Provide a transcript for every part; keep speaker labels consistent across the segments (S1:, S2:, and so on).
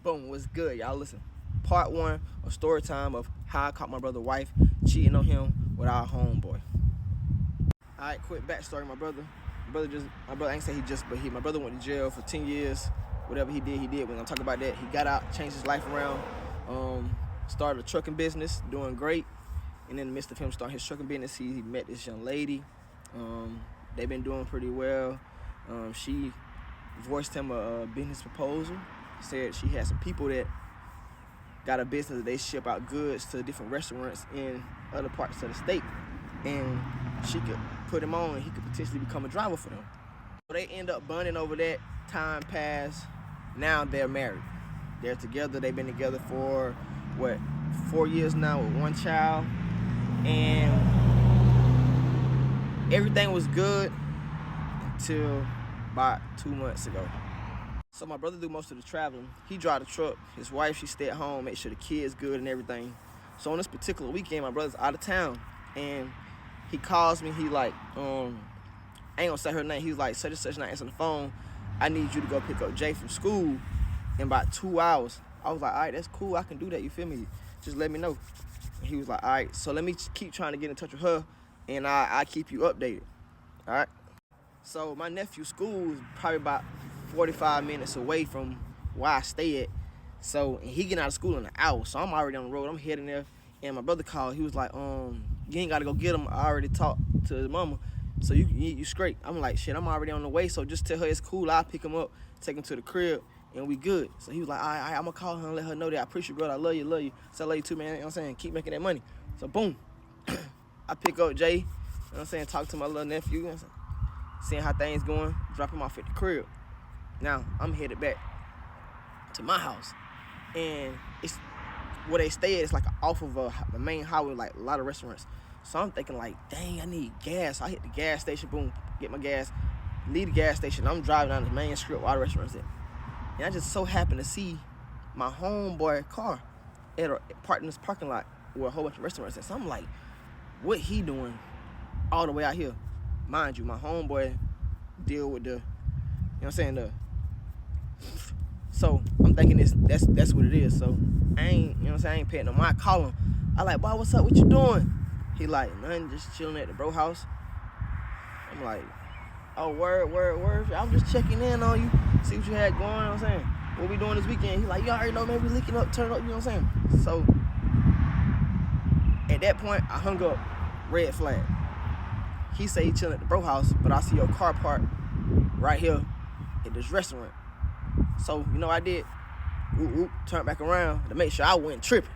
S1: Boom, what's good, y'all? Listen, part one of story time of how I caught my brother's wife cheating on him with our homeboy. All right, quick backstory. My brother I ain't say he just, but my brother went to jail for 10 years. Whatever he did. We're gonna talk about that. He got out, changed his life around, started a trucking business, doing great. And in the midst of him starting his trucking business, he met this young lady. They've been doing pretty well. She voiced him a business proposal. Said she had some people that got a business that they ship out goods to different restaurants in other parts of the state, and she could put him on and he could potentially become a driver for them. So they end up bonding over that. Time passed. Now they're married. They're together. They've been together for 4 years now with one child, and everything was good until about 2 months ago. So my brother do most of the traveling. He drive the truck. His wife, she stay at home, make sure the kids good and everything. So on this particular weekend, my brother's out of town, and he calls me. He like, I ain't gonna say her name. He's like, such and such, not answering the phone. I need you to go pick up Jay from school in about 2 hours. I was like, all right, that's cool. I can do that. You feel me? Just let me know. And he was like, all right. So let me keep trying to get in touch with her, and I keep you updated. All right. So my nephew's school is probably about 45 minutes away from where I stay at. So, and he getting out of school in an hour. So I'm already on the road. I'm heading there. And my brother called. He was like, you ain't got to go get him. I already talked to his mama. So you straight. I'm like, shit, I'm already on the way. So just tell her it's cool. I'll pick him up, take him to the crib, and we good. So he was like, all right, I'm going to call her and let her know that I appreciate you, brother. I love you. So I love you too, man. You know what I'm saying? Keep making that money. So boom. I pick up Jay. You know what I'm saying? Talk to my little nephew. You know what I'm saying? Seeing how things going. Drop him off at the crib. Now, I'm headed back to my house, and it's where they stay at. It's like off of the main highway, like a lot of restaurants. So I'm thinking like, dang, I need gas. So I hit the gas station, boom, get my gas, leave the gas station. I'm driving down the main strip where all the restaurants at. And I just so happened to see my homeboy car parked in this parking lot where a whole bunch of restaurants at. So I'm like, what he doing all the way out here? Mind you, my homeboy deal with the, you know what I'm saying, so I'm thinking that's what it is. So I ain't, you know what I'm saying, I ain't paying no mind. I call him. I like, boy, what's up? What you doing? He like, nothing, just chilling at the bro house. I'm like, oh, word. I'm just checking in on you, see what you had going, you know what I'm saying? What we doing this weekend? He like, you already know, man, we linking up, turn up, you know what I'm saying? So at that point, I hung up, red flag. He say he chilling at the bro house, but I see your car parked right here at this restaurant. So, you know what I did? Turned back around to make sure I wasn't tripping.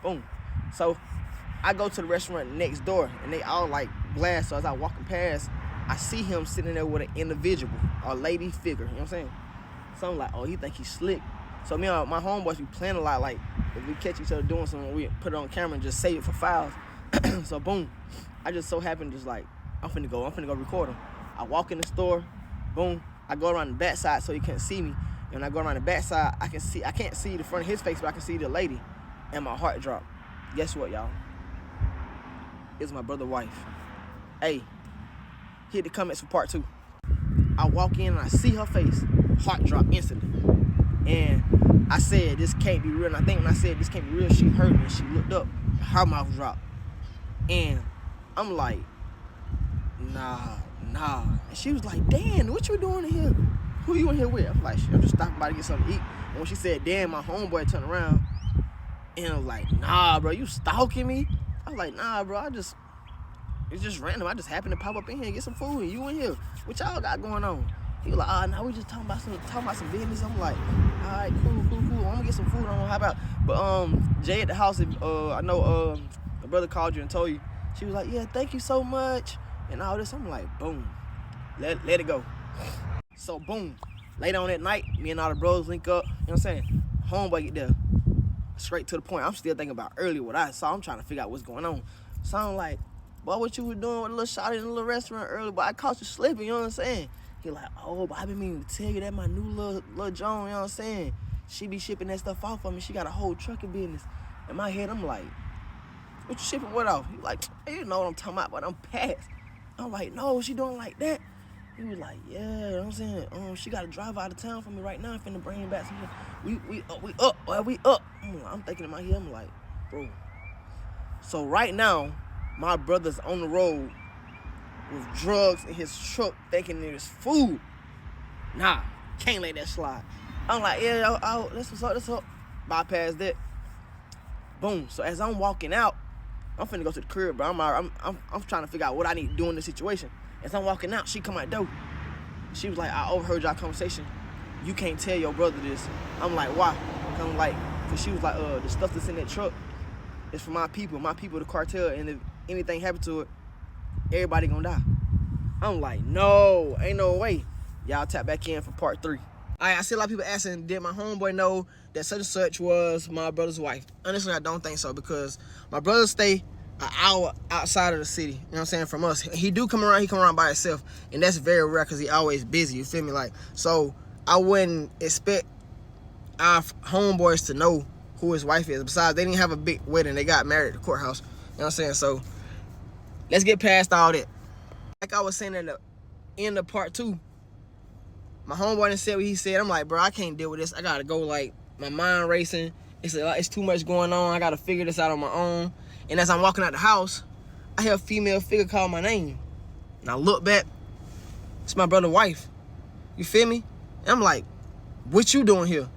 S1: Boom. So, I go to the restaurant next door, and they all like glass. So, as I walking past, I see him sitting there with an individual, a lady figure. You know what I'm saying? So, I'm like, oh, he think he's slick. So, me and my homeboys, we plan a lot. Like, if we catch each other doing something, we put it on camera and just save it for files. So, boom. I just so happened just like, I'm finna go record him. I walk in the store, boom. I go around the back side so he can't see me. And when I go around the back side, I can't see the front of his face, but I can see the lady. And my heart dropped. Guess what, y'all? It's my brother's wife. Hey, hit the comments for part 2. I walk in and I see her face. Heart drop instantly. And I said, this can't be real. And I think when I said this can't be real, she heard me and she looked up. Her mouth dropped. And I'm like, nah. And she was like, Dan, what you doing in here? Who you in here with? I'm like, I'm just stopping by to get something to eat. And when she said, Dan, my homeboy turned around. And I was like, nah, bro, you stalking me? I was like, nah, bro, it's just random. I just happened to pop up in here and get some food. And you in here. What y'all got going on? He was like, nah, we just talking about some business. I'm like, all right, cool. I'm gonna get some food. I'm gonna hop out. But Jay at the house, I know my brother called you and told you. She was like, yeah, thank you so much. And all this, I'm like, boom, let it go. So boom, later on that night, me and all the bros link up, you know what I'm saying? Homeboy get there, straight to the point. I'm still thinking about earlier what I saw. I'm trying to figure out what's going on. So I'm like, boy, what you were doing with a little shawty in a little restaurant earlier, but I caught you slipping, you know what I'm saying? He like, oh, but I been meaning to tell you that my new little Joan, you know what I'm saying? She be shipping that stuff off for me. She got a whole trucking business. In my head, I'm like, what you shipping what off? He like, hey, you know what I'm talking about, but I'm past. I'm like, no, she doing like that. He was like, yeah, you know what I'm saying? She got to drive out of town for me right now. I'm finna bring him back. We up. I'm thinking in my head, I'm like, bro. So right now, my brother's on the road with drugs in his truck thinking it was food. Nah, can't let that slide. I'm like, yeah, let's what's up. Bypass that. Boom. So as I'm walking out, I'm finna go to the crib, bro. I'm trying to figure out what I need to do in this situation. As I'm walking out, she come out door. She was like, I overheard y'all conversation. You can't tell your brother this. I'm like, why? I'm like, cause she was like, the stuff that's in that truck is for my people, the cartel, and if anything happened to it, everybody gonna die. I'm like, no, ain't no way. Y'all tap back in for part 3. I see a lot of people asking, did my homeboy know that such and such was my brother's wife? Honestly, I don't think so, because my brother stay an hour outside of the city, you know what I'm saying, from us. He come around by himself, and that's very rare because he always busy, you feel me? Like, so I wouldn't expect our homeboys to know who his wife is. Besides, they didn't have a big wedding. They got married at the courthouse, you know what I'm saying? So let's get past all that. Like I was saying at the end of part 2, my homeboy done said what he said. I'm like, bro, I can't deal with this. I gotta go, like, my mind racing. It's too much going on. I gotta figure this out on my own. And as I'm walking out the house, I hear a female figure call my name. And I look back, it's my brother's wife. You feel me? And I'm like, what you doing here?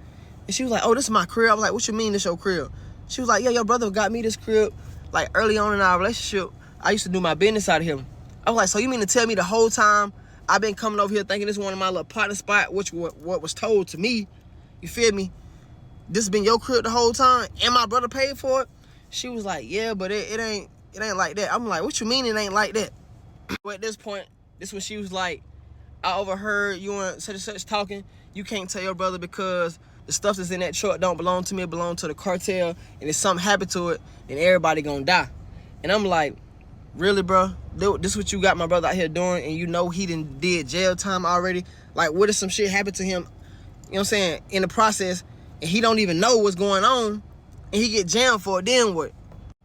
S1: And she was like, oh, this is my crib. I was like, what you mean this your crib? She was like, yeah, your brother got me this crib. Like, early on in our relationship, I used to do my business out of him. I was like, so you mean to tell me the whole time I've been coming over here thinking this is one of my little partner spot, which what was told to me, you feel me? This has been your crib the whole time, and my brother paid for it? She was like, yeah, but it ain't like that. I'm like, what you mean it ain't like that? Well, at this point, this when she was like, I overheard you and such and such talking. You can't tell your brother because the stuff that's in that truck don't belong to me, it belong to the cartel, and if something happened to it, then everybody gonna die. And I'm like, really, bro? This is what you got my brother out here doing, and you know he did jail time already? Like, what if some shit happened to him, you know what I'm saying, in the process, and he don't even know what's going on, and he get jammed for it, then what?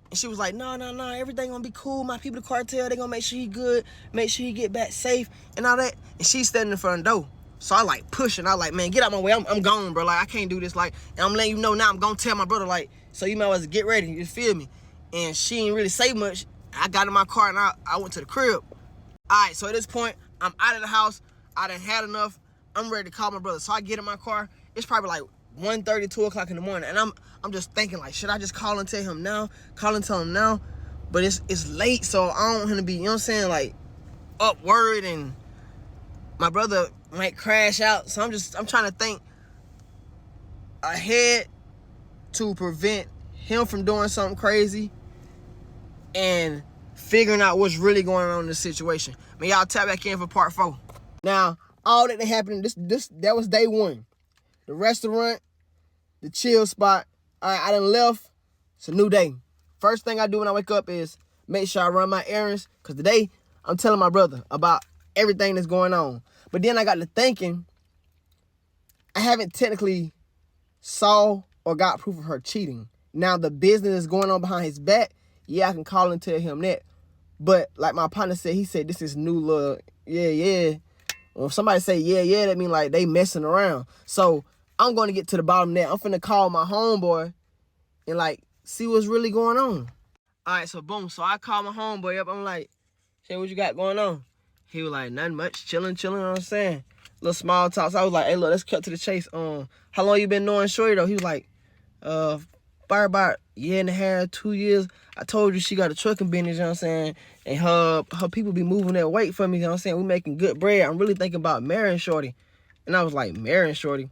S1: And she was like, no, everything gonna be cool. My people, the cartel, they gonna make sure he good, make sure he get back safe, and all that. And she's standing in front of the door. So I like pushing. I like, man, get out my way. I'm gone, bro. Like, I can't do this. Like, and I'm letting you know now I'm gonna tell my brother, like, so you might as well get ready. You feel me? And she ain't really say much. I got in my car and I went to the crib. All right, so at this point, I'm out of the house. I done had enough. I'm ready to call my brother. So I get in my car. It's probably like 1:30, 2 o'clock in the morning. And I'm just thinking, like, should I just call and tell him now? But it's late, so I don't want to be, you know what I'm saying, like, up worried and my brother might crash out. So I'm trying to think ahead to prevent him from doing something crazy and figuring out what's really going on in the situation. Man, y'all tap back in for part 4. Now, all that happened, that was day 1. The restaurant, the chill spot. All right, I done left. It's a new day. First thing I do when I wake up is make sure I run my errands, because today I'm telling my brother about everything that's going on. But then I got to thinking, I haven't technically saw or got proof of her cheating. Now, the business is going on behind his back. Yeah, I can call and tell him that. But like my partner said, he said this is new little, yeah. Well, if somebody say yeah, that mean like they messing around. So I'm going to get to the bottom of that. I'm finna call my homeboy and like see what's really going on. All right, so boom. So I call my homeboy up. I'm like, hey, what you got going on? He was like, nothing much, chilling, you know what I'm saying? Little small talks. I was like, hey, look, let's cut to the chase. How long you been knowing Shorty though? He was like, probably about a year and a half, 2 years. I told you she got a trucking business, you know what I'm saying? And her people be moving that weight for me, you know what I'm saying? We making good bread. I'm really thinking about marrying Shorty. And I was like, marrying Shorty?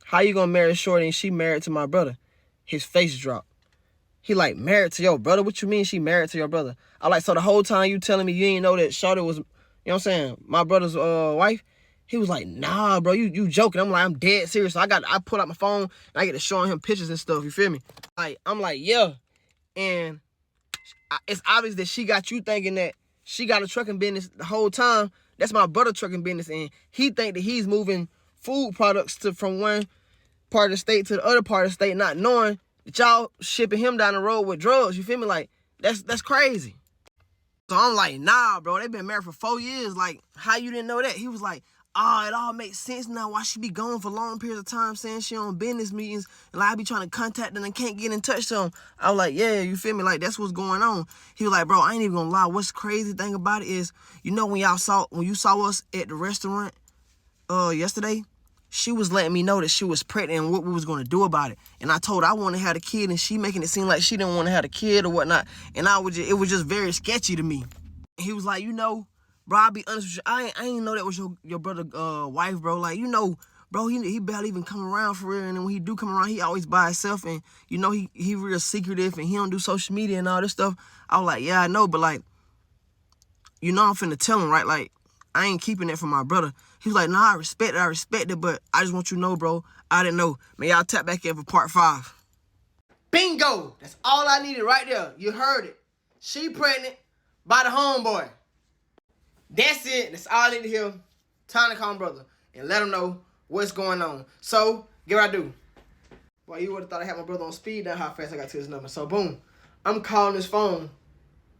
S1: How you gonna marry Shorty and she married to my brother? His face dropped. He like, married to your brother? What you mean she married to your brother? I like, so the whole time you telling me you ain't know that Shorty was, you know what I'm saying, my brother's wife? He was like, nah, bro, you joking. I'm like, I'm dead serious. So I pull out my phone and I get to showing him pictures and stuff, you feel me? Like, I'm like, yeah. And it's obvious that she got you thinking that she got a trucking business the whole time. That's my brother trucking business. And he think that he's moving food products from one part of the state to the other part of the state, not knowing that y'all shipping him down the road with drugs. You feel me? Like, that's crazy. So I'm like, nah, bro, they been married for 4 years. Like, how you didn't know that? He was like, oh, it all makes sense now why she be gone for long periods of time saying she on business meetings and like I be trying to contact them and can't get in touch to them. I was like, yeah, you feel me? Like, that's what's going on. He was like, bro, I ain't even gonna lie. What's crazy thing about it is, you know, when you saw us at the restaurant yesterday, she was letting me know that she was pregnant and what we was going to do about it. And I told her I want to have a kid, and she making it seem like she didn't want to have a kid or whatnot. And it was just very sketchy to me. He was like, you know, bro, I'll be honest with you, I ain't know that was your brother wife, bro. Like, you know, bro, he barely even come around for real. And then when he do come around, he always by himself. And, you know, he real secretive and he don't do social media and all this stuff. I was like, yeah, I know, but like, you know I'm finna tell him, right? Like, I ain't keeping it from my brother. He was like, nah, I respect it, but I just want you to know, bro, I didn't know. Man, y'all tap back in for part 5. Bingo! That's all I needed right there. You heard it. She pregnant by the homeboy. That's it. That's all I need to hear. Time to call my brother and let him know what's going on. So, get what I do. Well, you would have thought I had my brother on speed down how fast I got to his number. So, boom. I'm calling his phone.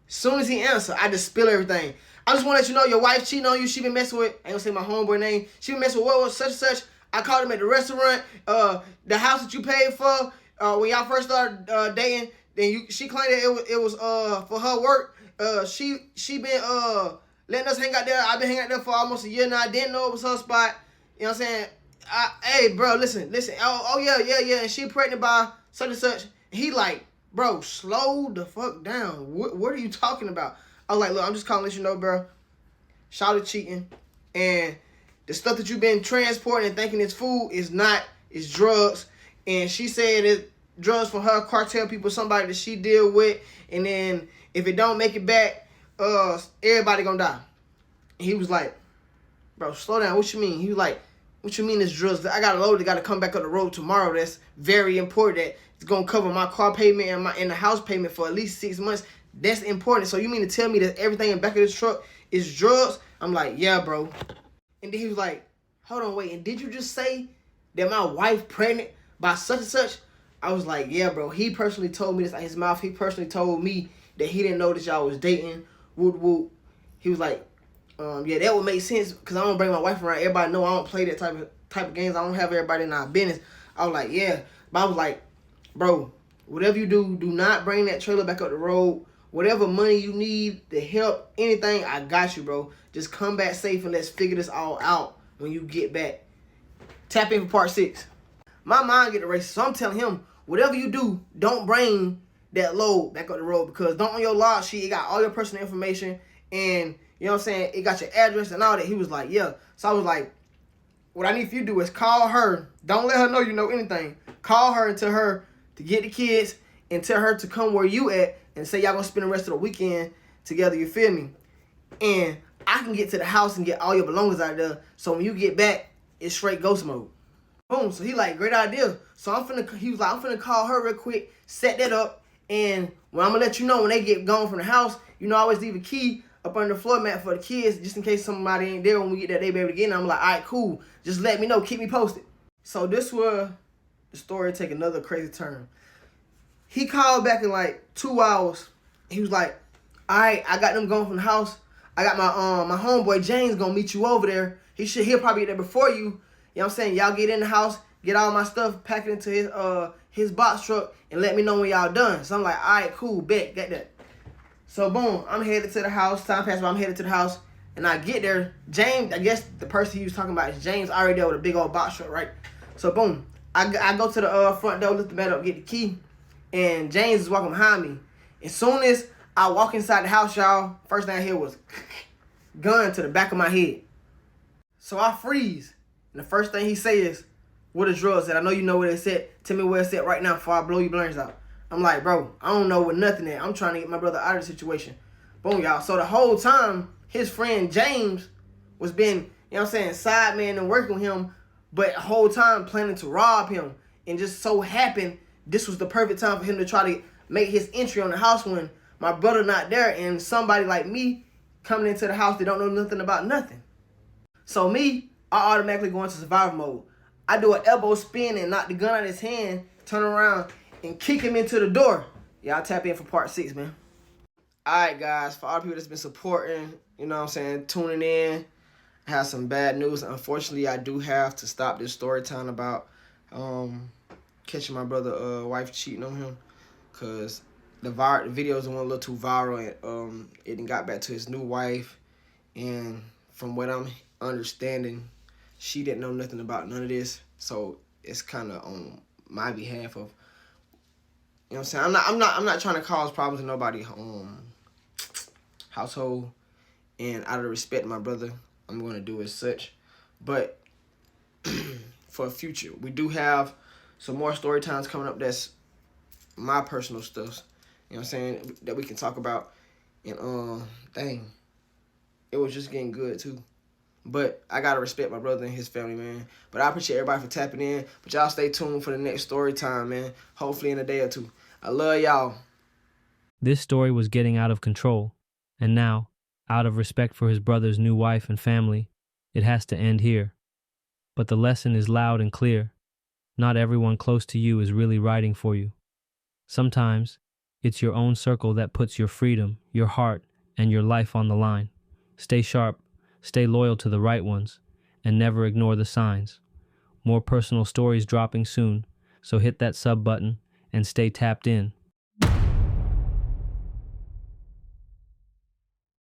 S1: Soon as he answer, I just spill everything. I just want to let you know your wife cheating on you. She been messing with, I ain't gonna say my homeboy name. She been messing with what was such and such. I called him at the restaurant. The house that you paid for when y'all first started dating. Then she claimed that it was for her work. She been letting us hang out there. I've been hanging out there for almost a year now. I didn't know it was her spot. You know what I'm saying? Hey, bro, listen. Oh yeah. And she pregnant by such and such. And he like, bro, slow the fuck down. What are you talking about? I was like, look, I'm just calling to let you know, bro. Shawty cheating. And the stuff that you've been transporting and thinking it's food is not. It's drugs. And she said it's drugs from her cartel people, somebody that she deal with. And then if it don't make it back, everybody gonna die. And he was like, bro, slow down. What you mean? He was like, what you mean it's drugs? I got a load that got to come back up the road tomorrow. That's very important. That it's gonna cover my car payment and the house payment for at least 6 months. That's important. So you mean to tell me that everything in the back of this truck is drugs? I'm like, yeah, bro. And then he was like, hold on, wait. And did you just say that my wife pregnant by such and such? I was like, yeah, bro. He personally told me this out his mouth. He personally told me that he didn't know that y'all was dating. Woot woot. He was like, yeah, that would make sense because I don't bring my wife around. Everybody know I don't play that type of games. I don't have everybody in our business. I was like, yeah. But I was like, bro, whatever you do, do not bring that trailer back up the road. Whatever money you need to help, anything, I got you, bro. Just come back safe and let's figure this all out when you get back. Tap in for part 6. My mind get erased, so I'm telling him, whatever you do, don't bring that load back up the road because don't on your log sheet, it got all your personal information and, you know what I'm saying, it got your address and all that. He was like, yeah. So I was like, what I need for you to do is call her. Don't let her know you know anything. Call her and tell her to get the kids and tell her to come where you at and say y'all gonna spend the rest of the weekend together, you feel me? And I can get to the house and get all your belongings out there. So when you get back, it's straight ghost mode. Boom. So he like, great idea. So he was like, I'm finna call her real quick, set that up, and when I'm gonna let you know when they get gone from the house, you know, I always leave a key up under the floor mat for the kids, just in case somebody ain't there when we get that they be able to get in. I'm like, all right, cool. Just let me know. Keep me posted. So this where the story take another crazy turn. He called back in like 2 hours. He was like, all right, I got them going from the house. I got my homeboy James gonna meet you over there. He'll probably get there before you. You know what I'm saying? Y'all get in the house, get all my stuff, pack it into his box truck, and let me know when y'all done. So I'm like, all right, cool, bet, got that. So boom, I'm headed to the house. Time passed by, I'm headed to the house. And I get there, James, I guess the person he was talking about is James already there with a big old box truck, right? So boom, I go to the front door, lift the bed up, get the key. And James is walking behind me. As soon as I walk inside the house, y'all, first thing I hear was gun to the back of my head. So I freeze. And the first thing he says, what is drugs at? I know you know where it's at. Tell me where it's at right now before I blow your brains out. I'm like, bro, I don't know where nothing at. I'm trying to get my brother out of the situation. Boom, y'all. So the whole time, his friend James was been, you know what I'm saying, side man and working with him, but the whole time planning to rob him. And just so happened, this was the perfect time for him to try to make his entry on the house when my brother not there and somebody like me coming into the house that don't know nothing about nothing. So me, I automatically go into survival mode. I do an elbow spin and knock the gun out of his hand, turn around, and kick him into the door. Y'all tap in for part 6, man. Alright, guys, for all the people that's been supporting, you know what I'm saying, tuning in, I have some bad news. Unfortunately, I do have to stop this story time about catching my brother wife cheating on him, because the videos went a little too viral, and it done got back to his new wife, and from what I'm understanding, she didn't know nothing about none of this, so it's kind of on my behalf of, you know what I'm saying. I'm not trying to cause problems in nobody's household, and out of respect to my brother, I'm going to do as such. But for the future, we do have some more story times coming up that's my personal stuff, you know what I'm saying, that we can talk about. And dang, it was just getting good too. But I gotta respect my brother and his family, man. But I appreciate everybody for tapping in. But y'all stay tuned for the next story time, man. Hopefully in a day or two. I love y'all.
S2: This story was getting out of control, and now, out of respect for his brother's new wife and family, it has to end here. But the lesson is loud and clear. Not everyone close to you is really riding for you. Sometimes, it's your own circle that puts your freedom, your heart, and your life on the line. Stay sharp, stay loyal to the right ones, and never ignore the signs. More personal stories dropping soon, so hit that sub button and stay tapped in.